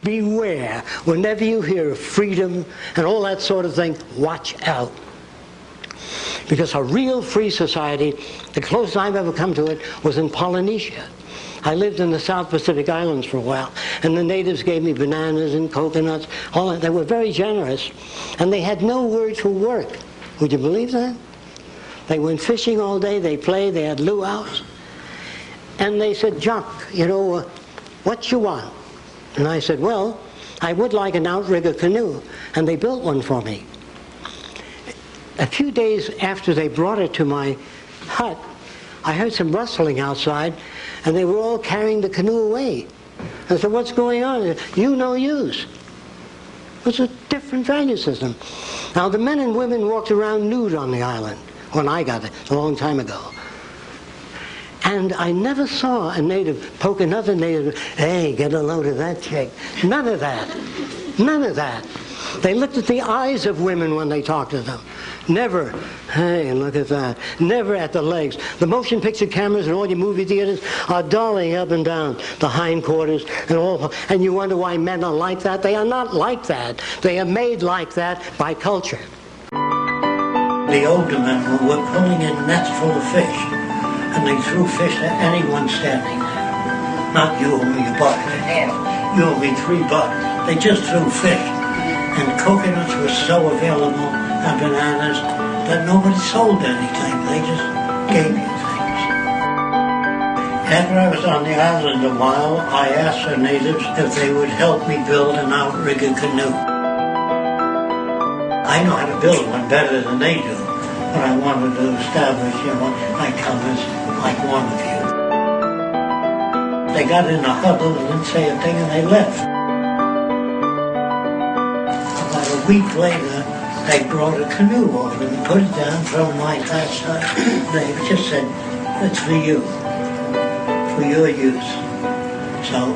beware, whenever you hear of freedom and all that sort of thing, watch out. Because a real free society, the closest I've ever come to it was in Polynesia. I lived in the South Pacific Islands for a while, and the natives gave me bananas and coconuts, all that. They were very generous, and they had no word for work. Would you believe that? They went fishing all day, they played, they had luau's. And they said, Jacque, you know, what you want? And I said, well, I would like an outrigger canoe. And they built one for me. A few days after they brought it to my hut, I heard some rustling outside, and they were all carrying the canoe away. I said, what's going on? You no use. It was a different value system. Now, the men and women walked around nude on the island when I got it, a long time ago. And I never saw a native poke another native, hey, get a load of that chick. None of that. None of that. They looked at the eyes of women when they talked to them. Never, hey, look at that. Never at the legs. The motion picture cameras and all your movie theaters are dollying up and down the hindquarters and all. And you wonder why men are like that? They are not like that. They are made like that by culture. The older men were pulling in nets full of fish, and they threw fish to anyone standing there. Not you and me, a buck and a half. You and me, $3. They just threw fish. And coconuts were so available, and bananas, that nobody sold anything. They just gave you things. After I was on the island a while, I asked the natives if they would help me build an outrigger canoe. I know how to build one better than they do, but I wanted to establish, you know, I come as like one of you. They got in a huddle and didn't say a thing, and they left. A week later, they brought a canoe over and put it down from my backside. They just said, it's for you, for your use. So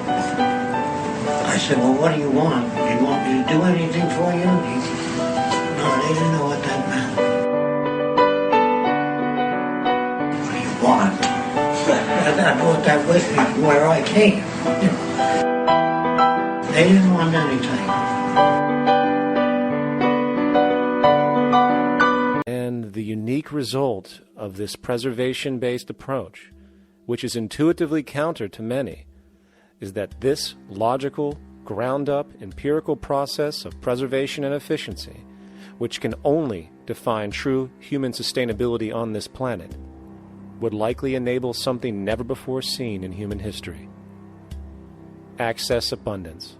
I said, well, what do you want? Do you want me to do anything for you? No, they didn't know what that meant. What do you want? I brought that with me from where I came. You know. They didn't want anything. And the unique result of this preservation-based approach, which is intuitively counter to many, is that this logical, ground-up, empirical process of preservation and efficiency, which can only define true human sustainability on this planet, would likely enable something never before seen in human history. Access abundance,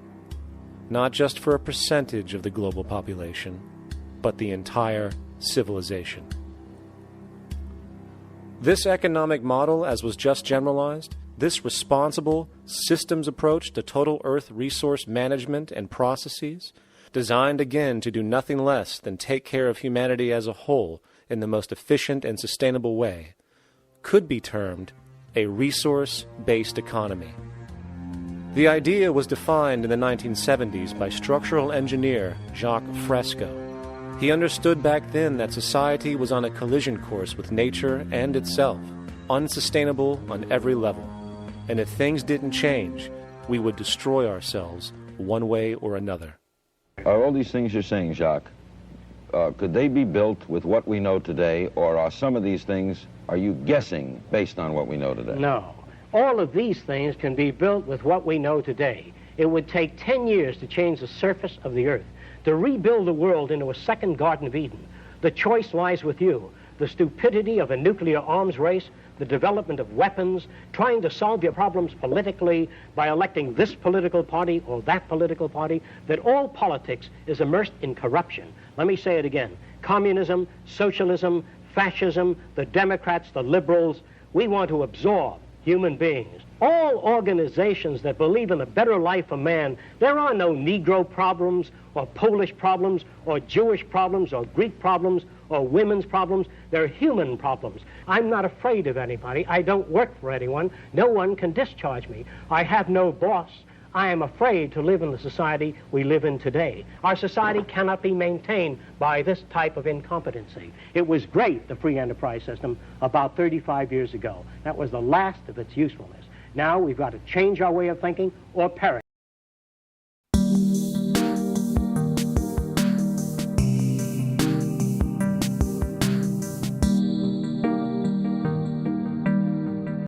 not just for a percentage of the global population, but the entire civilization. This economic model, as was just generalized, this responsible systems approach to total Earth resource management and processes, designed again to do nothing less than take care of humanity as a whole in the most efficient and sustainable way, could be termed a resource-based economy. The idea was defined in the 1970s by structural engineer Jacque Fresco. He understood back then that society was on a collision course with nature and itself, unsustainable on every level. And if things didn't change, we would destroy ourselves one way or another. Are all these things you're saying, Jacque, could they be built with what we know today, or are some of these things, are you guessing based on what we know today? No. All of these things can be built with what we know today. It would take 10 years to change the surface of the Earth, to rebuild the world into a second Garden of Eden. The choice lies with you. The stupidity of a nuclear arms race, the development of weapons, trying to solve your problems politically by electing this political party or that political party, that all politics is immersed in corruption. Let me say it again. Communism, socialism, fascism, the Democrats, the liberals, we want to absorb human beings. All organizations that believe in a better life for man, there are no Negro problems or Polish problems or Jewish problems or Greek problems or women's problems. They're human problems. I'm not afraid of anybody. I don't work for anyone. No one can discharge me. I have no boss. I am afraid to live in the society we live in today. Our society cannot be maintained by this type of incompetency. It was great, the free enterprise system, about 35 years ago. That was the last of its usefulness. Now we've got to change our way of thinking or perish.